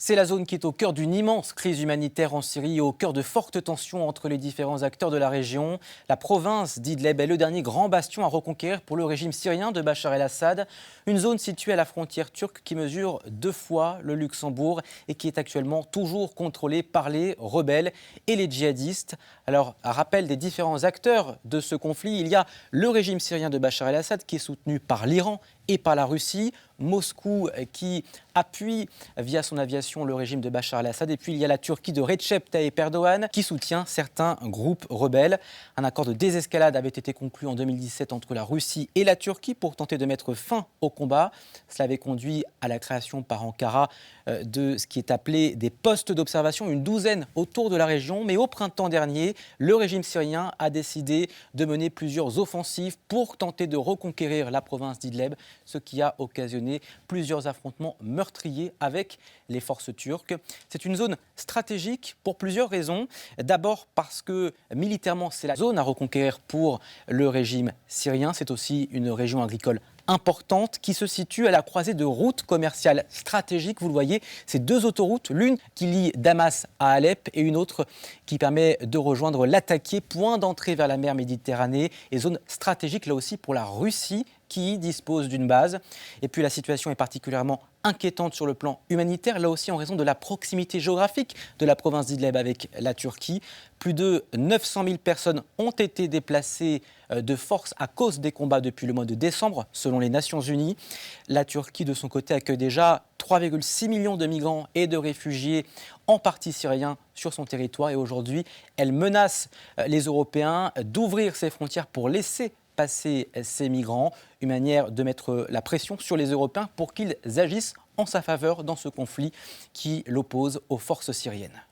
C'est la zone qui est au cœur d'une immense crise humanitaire en Syrie et au cœur de fortes tensions entre les différents acteurs de la région. La province d'Idlib est le dernier grand bastion à reconquérir pour le régime syrien de Bachar el-Assad. Une zone située à la frontière turque qui mesure 2 fois le Luxembourg et qui est actuellement toujours contrôlée par les rebelles et les djihadistes. Alors, à rappel des différents acteurs de ce conflit, il y a le régime syrien de Bachar el-Assad qui est soutenu par l'Iran et par la Russie. Moscou qui appuie via son aviation le régime de Bachar el-Assad. Et puis il y a la Turquie de Recep Tayyip Erdogan qui soutient certains groupes rebelles. Un accord de désescalade avait été conclu en 2017 entre la Russie et la Turquie pour tenter de mettre fin au combat. Cela avait conduit à la création par Ankara de ce qui est appelé des postes d'observation, une douzaine autour de la région. Mais au printemps dernier, le régime syrien a décidé de mener plusieurs offensives pour tenter de reconquérir la province d'Idlib, ce qui a occasionné plusieurs affrontements meurtriers avec les forces turques. C'est une zone stratégique pour plusieurs raisons. D'abord parce que militairement, c'est la zone à reconquérir pour le régime syrien. C'est aussi une région agricole importante qui se situe à la croisée de routes commerciales stratégiques. Vous le voyez, c'est 2 autoroutes, l'une qui lie Damas à Alep et une autre qui permet de rejoindre Latakia, point d'entrée vers la mer Méditerranée et zone stratégique là aussi pour la Russie qui y dispose d'une base. Et puis la situation est particulièrement inquiétante sur le plan humanitaire, là aussi en raison de la proximité géographique de la province d'Idlib avec la Turquie. Plus de 900 000 personnes ont été déplacées de force à cause des combats depuis le mois de décembre, selon les Nations Unies. La Turquie, de son côté, accueille déjà 3,6 millions de migrants et de réfugiés, en partie syriens, sur son territoire. Et aujourd'hui, elle menace les Européens d'ouvrir ses frontières pour laisser passer ces migrants, une manière de mettre la pression sur les Européens pour qu'ils agissent en sa faveur dans ce conflit qui l'oppose aux forces syriennes.